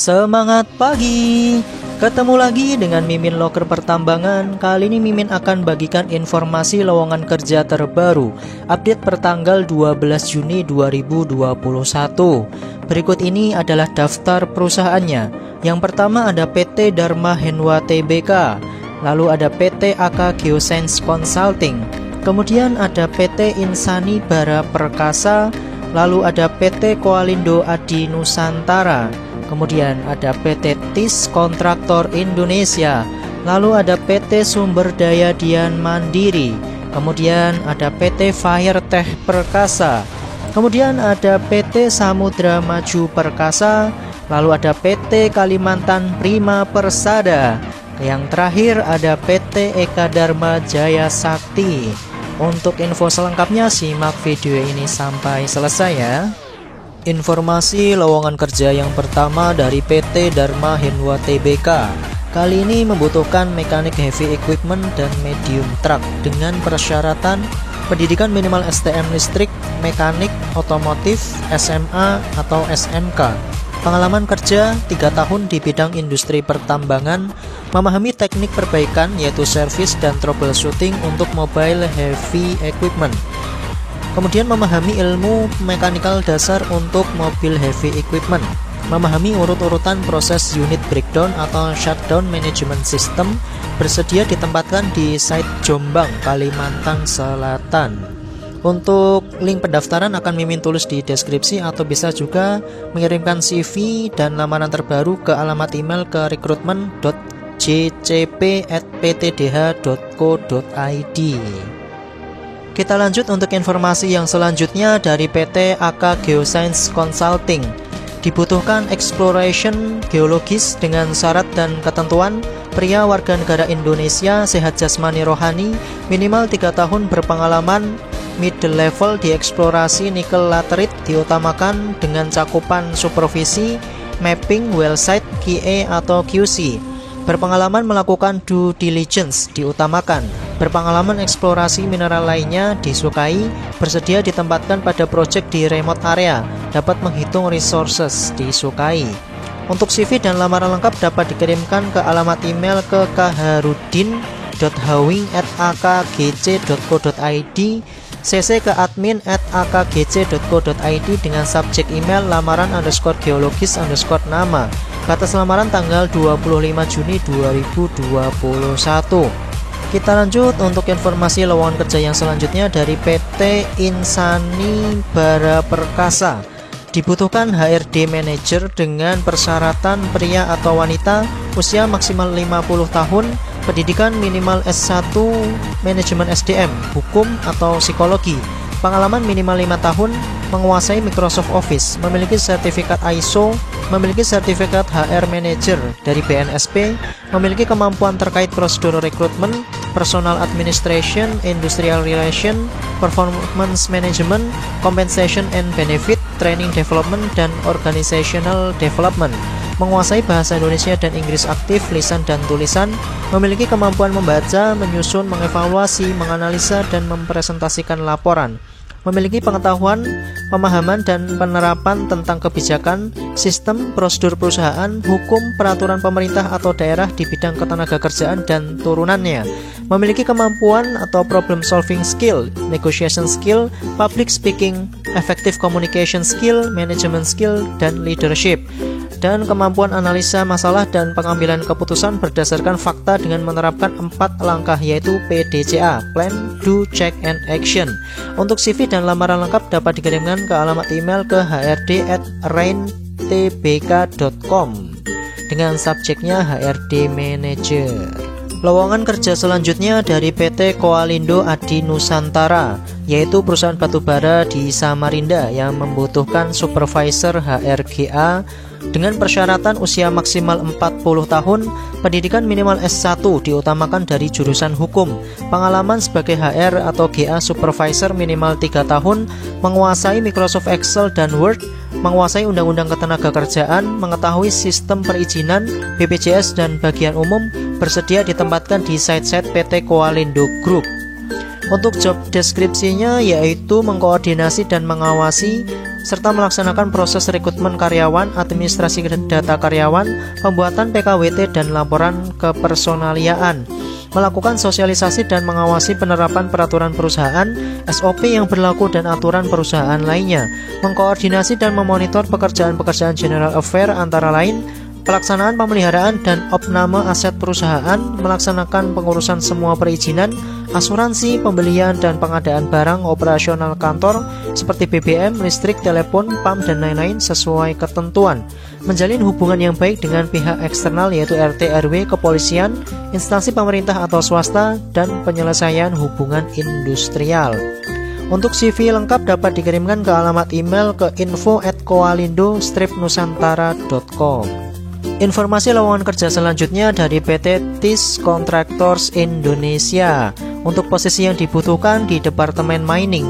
Semangat pagi. Ketemu lagi dengan Mimin Loker Pertambangan. Kali ini Mimin akan bagikan informasi lowongan kerja terbaru, update pertanggal 12 Juni 2021. Berikut ini adalah daftar perusahaannya. Yang pertama ada PT Dharma Henwa Tbk, lalu ada PT AK Geoscience Consulting, kemudian ada PT Insani Bara Perkasa, lalu ada PT Koalindo Adi Nusantara, kemudian ada PT TIS Kontraktor Indonesia, lalu ada PT Sumber Daya Dian Mandiri, kemudian ada PT Firetech Perkasa, kemudian ada PT Samudra Maju Perkasa, lalu ada PT Kalimantan Prima Persada, yang terakhir ada PT Eka Dharma Jaya Sakti. Untuk info selengkapnya simak video ini sampai selesai ya. Informasi lowongan kerja yang pertama dari PT Dharma Henwa Tbk. Kali ini membutuhkan mekanik heavy equipment dan medium truck dengan persyaratan pendidikan minimal STM listrik, mekanik, otomotif, SMA atau SMK. Pengalaman kerja 3 tahun di bidang industri pertambangan, memahami teknik perbaikan yaitu service dan troubleshooting untuk mobile heavy equipment. Kemudian memahami ilmu mekanikal dasar untuk mobil heavy equipment, memahami urut-urutan proses unit breakdown atau shutdown management system, bersedia ditempatkan di site Jombang, Kalimantan Selatan. Untuk link pendaftaran akan Mimin tulis di deskripsi atau bisa juga mengirimkan CV dan lamaran terbaru ke alamat email ke recruitment.jcp@ptdh.co.id. Kita lanjut untuk informasi yang selanjutnya dari PT AK Geoscience Consulting. Dibutuhkan exploration geologis dengan syarat dan ketentuan pria warga negara Indonesia, sehat jasmani rohani, minimal 3 tahun berpengalaman, middle level di eksplorasi nikel laterit diutamakan dengan cakupan supervisi, mapping, well site, QA atau QC. Berpengalaman melakukan due diligence diutamakan. Berpengalaman eksplorasi mineral lainnya disukai. Bersedia ditempatkan pada proyek di remote area. Dapat menghitung resources disukai. Untuk CV dan lamaran lengkap dapat dikirimkan ke alamat email ke kaharudin.hawing@akgc.co.id, cc ke admin@akgc.co.id dengan subjek email lamaran_geologis_nama. Batas lamaran tanggal 25 Juni 2021. Kita lanjut untuk informasi lowongan kerja yang selanjutnya dari PT Insani Bara Perkasa. Dibutuhkan HRD Manager dengan persyaratan pria atau wanita, usia maksimal 50 tahun, pendidikan minimal S1, manajemen SDM, hukum atau psikologi, pengalaman minimal 5 tahun, menguasai Microsoft Office, memiliki sertifikat ISO, memiliki sertifikat HR Manager dari BNSP, memiliki kemampuan terkait prosedur rekrutmen, personal administration, industrial relation, performance management, compensation and benefit, training development, dan organizational development, menguasai bahasa Indonesia dan Inggris aktif, lisan dan tulisan, memiliki kemampuan membaca, menyusun, mengevaluasi, menganalisa, dan mempresentasikan laporan, memiliki pengetahuan, pemahaman, dan penerapan tentang kebijakan, sistem, prosedur perusahaan, hukum, peraturan pemerintah atau daerah di bidang ketenagakerjaan dan turunannya, memiliki kemampuan atau problem solving skill, negotiation skill, public speaking, effective communication skill, management skill, dan leadership, dan kemampuan analisa masalah dan pengambilan keputusan berdasarkan fakta dengan menerapkan 4 langkah yaitu PDCA, Plan, Do, Check, and Action. Untuk CV dan lamaran lengkap dapat dikirimkan ke alamat email ke hrd@raintbk.com dengan subjeknya HRD Manager. Lowongan kerja selanjutnya dari PT Koalindo Adi Nusantara, yaitu perusahaan batubara di Samarinda yang membutuhkan supervisor HRGA dengan persyaratan usia maksimal 40 tahun, pendidikan minimal S1 diutamakan dari jurusan hukum, pengalaman sebagai HR atau GA supervisor minimal 3 tahun, menguasai Microsoft Excel dan Word, menguasai undang-undang ketenagakerjaan, mengetahui sistem perizinan, BPJS dan bagian umum, bersedia ditempatkan di site-site PT Koalindo Group. Untuk job deskripsinya yaitu mengkoordinasi dan mengawasi serta melaksanakan proses rekrutmen karyawan, administrasi data karyawan, pembuatan PKWT dan laporan kepersonaliaan, melakukan sosialisasi dan mengawasi penerapan peraturan perusahaan, SOP yang berlaku dan aturan perusahaan lainnya, mengkoordinasi dan memonitor pekerjaan-pekerjaan general affair antara lain pelaksanaan pemeliharaan dan opname aset perusahaan, melaksanakan pengurusan semua perizinan, asuransi, pembelian dan pengadaan barang operasional kantor seperti BBM, listrik, telepon, PAM dan lain-lain sesuai ketentuan, menjalin hubungan yang baik dengan pihak eksternal yaitu RT, RW, kepolisian, instansi pemerintah atau swasta, dan penyelesaian hubungan industrial. Untuk CV lengkap dapat dikirimkan ke alamat email ke info@koalindo-nusantara.com. Informasi lowongan kerja selanjutnya dari PT TIS Contractors Indonesia. Untuk posisi yang dibutuhkan di Departemen Mining,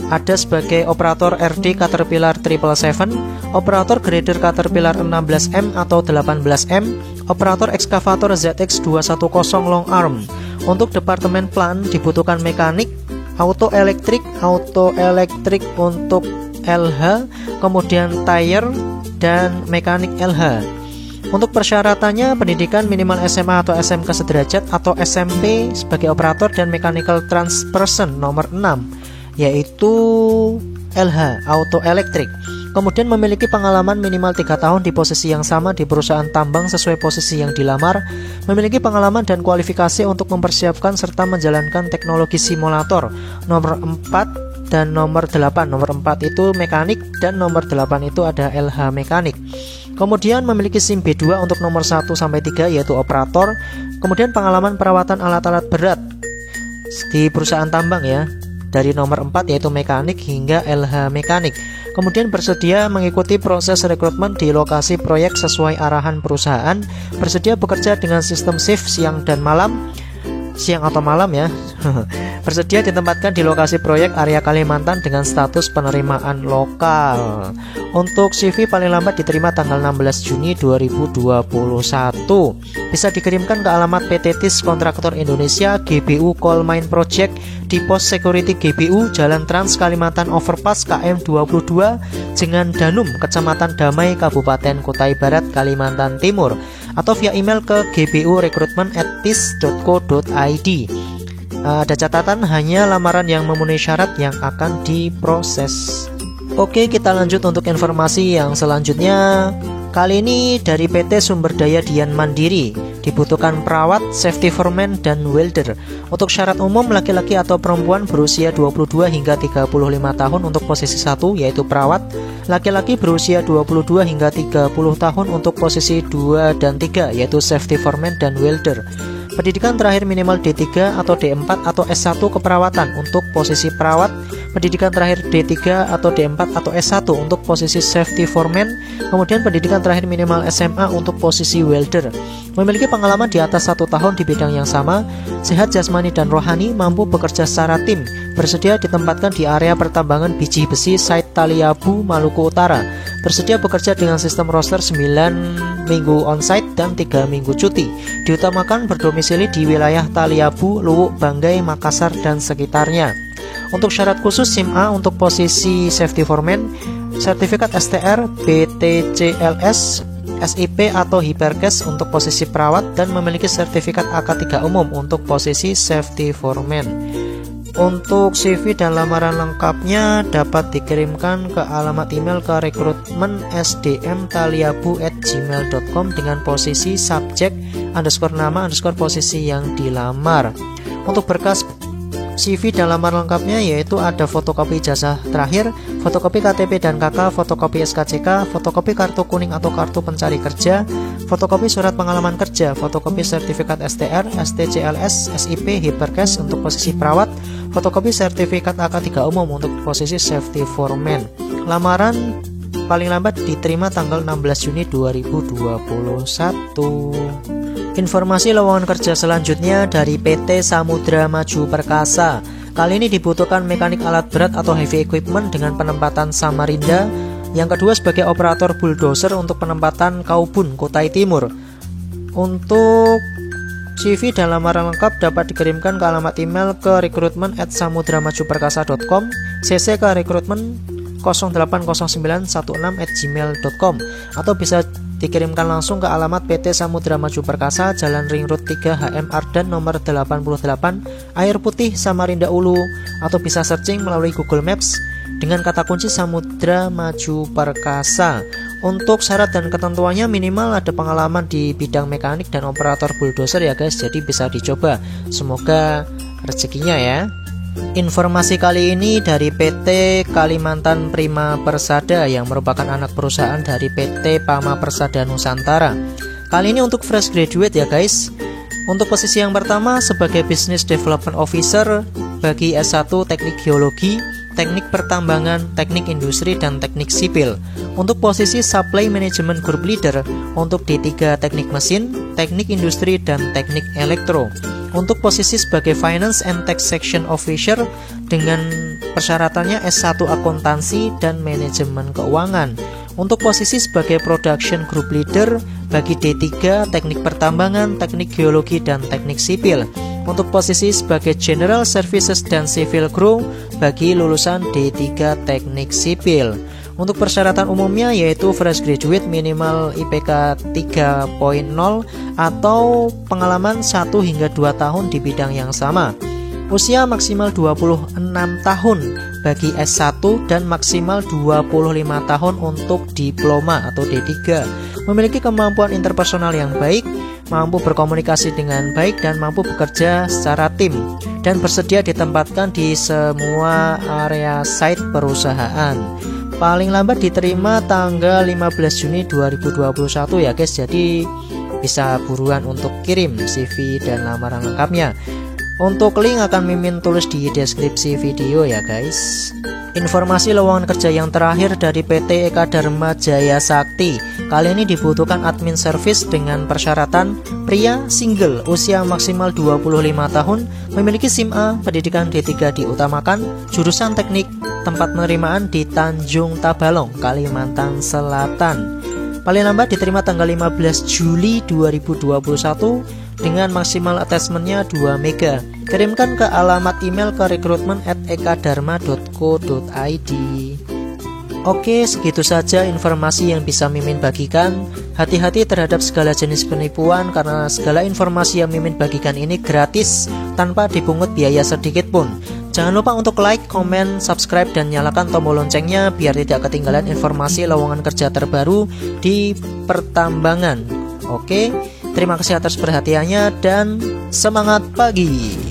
ada sebagai operator RD Caterpillar 777, operator grader Caterpillar 16M atau 18M, operator ekskavator ZX210 long arm. Untuk Departemen Plant dibutuhkan mekanik, auto elektrik untuk LH, kemudian tire dan mekanik LH. Untuk persyaratannya, pendidikan minimal SMA atau SMK sederajat atau SMP sebagai operator dan mechanical transperson nomor 6, yaitu LH, auto elektrik. Kemudian memiliki pengalaman minimal 3 tahun di posisi yang sama di perusahaan tambang sesuai posisi yang dilamar, memiliki pengalaman dan kualifikasi untuk mempersiapkan serta menjalankan teknologi simulator nomor 4 dan nomor 8. Nomor 4 itu mekanik dan nomor 8 itu ada LH mekanik. Kemudian memiliki SIM B2 untuk nomor 1-3 yaitu operator. Kemudian pengalaman perawatan alat-alat berat di perusahaan tambang ya, dari nomor 4 yaitu mekanik hingga LH mekanik. Kemudian bersedia mengikuti proses rekrutmen di lokasi proyek sesuai arahan perusahaan, bersedia bekerja dengan sistem shift siang atau malam ya. Bersedia ditempatkan di lokasi proyek area Kalimantan dengan status penerimaan lokal. Untuk CV paling lambat diterima tanggal 16 Juni 2021. Bisa dikirimkan ke alamat PT TIS Kontraktor Indonesia, GBU Coal Mine Project di Pos Security GBU, Jalan Trans Kalimantan Overpass KM 22, Jengan Danum, Kecamatan Damai, Kabupaten Kutai Barat, Kalimantan Timur, atau via email ke gbu.recruitment@tis.co.id. Ada catatan, hanya lamaran yang memenuhi syarat yang akan diproses. Oke, kita lanjut untuk informasi yang selanjutnya. Kali ini dari PT Sumber Daya Dian Mandiri. Dibutuhkan perawat, safety foreman, dan welder. Untuk syarat umum, laki-laki atau perempuan berusia 22 hingga 35 tahun untuk posisi 1 yaitu perawat, laki-laki berusia 22 hingga 30 tahun untuk posisi 2 dan 3 yaitu safety foreman dan welder. Pendidikan terakhir minimal D3 atau D4 atau S1 keperawatan untuk posisi perawat, pendidikan terakhir D3 atau D4 atau S1 untuk posisi safety foreman, kemudian pendidikan terakhir minimal SMA untuk posisi welder. Memiliki pengalaman di atas 1 tahun di bidang yang sama, sehat jasmani dan rohani, mampu bekerja secara tim, bersedia ditempatkan di area pertambangan biji besi site Taliabu, Maluku Utara, bersedia bekerja dengan sistem roster 9 minggu onsite dan 3 minggu cuti, diutamakan berdomisili di wilayah Taliabu, Luwuk, Banggai, Makassar, dan sekitarnya. Untuk syarat khusus SIM A untuk posisi safety foreman, sertifikat STR, BTCLS, SIP atau Hipercase untuk posisi perawat, dan memiliki sertifikat AK3 umum untuk posisi safety foreman. Untuk CV dan lamaran lengkapnya dapat dikirimkan ke alamat email ke rekrutmensdmtaliabu@gmail.com dengan posisi subjek _nama _posisi yang dilamar. Untuk berkas CV dan lamaran lengkapnya yaitu ada fotokopi ijazah terakhir, fotokopi KTP dan KK, fotokopi SKCK, fotokopi kartu kuning atau kartu pencari kerja, fotokopi surat pengalaman kerja, fotokopi sertifikat STR, STCLS, SIP, Hipercase untuk posisi perawat, fotokopi sertifikat AK3 umum untuk posisi safety foreman. Lamaran paling lambat diterima tanggal 16 Juni 2021. Informasi lowongan kerja selanjutnya dari PT Samudra Maju Perkasa. Kali ini dibutuhkan mekanik alat berat atau heavy equipment dengan penempatan Samarinda. Yang kedua sebagai operator bulldozer untuk penempatan Kaubun, Kutai Timur. Untuk CV dan lamaran lengkap dapat dikirimkan ke alamat email ke recruitment@samudramajuperkasa.com, CC ke recruitment 080916@gmail.com atau bisa dikirimkan langsung ke alamat PT Samudra Maju Perkasa, Jalan Ring Road 3 HM Ardan nomor 88, Air Putih, Samarinda Ulu, atau bisa searching melalui Google Maps dengan kata kunci Samudra Maju Perkasa. Untuk syarat dan ketentuannya minimal ada pengalaman di bidang mekanik dan operator bulldozer ya guys, jadi bisa dicoba. Semoga rezekinya ya. Informasi kali ini dari PT Kalimantan Prima Persada yang merupakan anak perusahaan dari PT Pama Persada Nusantara. Kali ini untuk fresh graduate ya guys. Untuk posisi yang pertama sebagai Business Development Officer bagi S1 Teknik Geologi, Teknik Pertambangan, Teknik Industri, dan Teknik Sipil. Untuk posisi Supply Management Group Leader untuk D3 Teknik Mesin, Teknik Industri, dan Teknik Elektro. Untuk posisi sebagai Finance and Taxation Officer dengan persyaratannya S1 Akuntansi dan Manajemen Keuangan. Untuk posisi sebagai Production Group Leader bagi D3 Teknik Pertambangan, Teknik Geologi, dan Teknik Sipil. Untuk posisi sebagai General Services dan Civil Crew bagi lulusan D3 Teknik Sipil. Untuk persyaratan umumnya yaitu fresh graduate minimal IPK 3.0 atau pengalaman 1 hingga 2 tahun di bidang yang sama. Usia maksimal 26 tahun bagi S1 dan maksimal 25 tahun untuk diploma atau D3. Memiliki kemampuan interpersonal yang baik, mampu berkomunikasi dengan baik dan mampu bekerja secara tim dan bersedia ditempatkan di semua area site perusahaan. Paling lambat diterima tanggal 15 Juni 2021 ya guys. Jadi bisa buruan untuk kirim CV dan lamaran lengkapnya. Untuk link akan Mimin tulis di deskripsi video ya guys. Informasi lowongan kerja yang terakhir dari PT Eka Dharma Jaya Sakti. Kali ini dibutuhkan admin service dengan persyaratan pria single, usia maksimal 25 tahun, memiliki SIM A, pendidikan D3 diutamakan, jurusan teknik, tempat penerimaan di Tanjung Tabalong, Kalimantan Selatan. Paling lambat diterima tanggal 15 Juli 2021 dengan maksimal attachmentnya 2 mega. Kirimkan ke alamat email ke recruitment@ekadharma.co.id. Oke, segitu saja informasi yang bisa Mimin bagikan. Hati-hati terhadap segala jenis penipuan karena segala informasi yang Mimin bagikan ini gratis tanpa dipungut biaya sedikit pun. Jangan lupa untuk like, komen, subscribe, dan nyalakan tombol loncengnya biar tidak ketinggalan informasi lowongan kerja terbaru di pertambangan. Oke, terima kasih atas perhatiannya dan semangat pagi.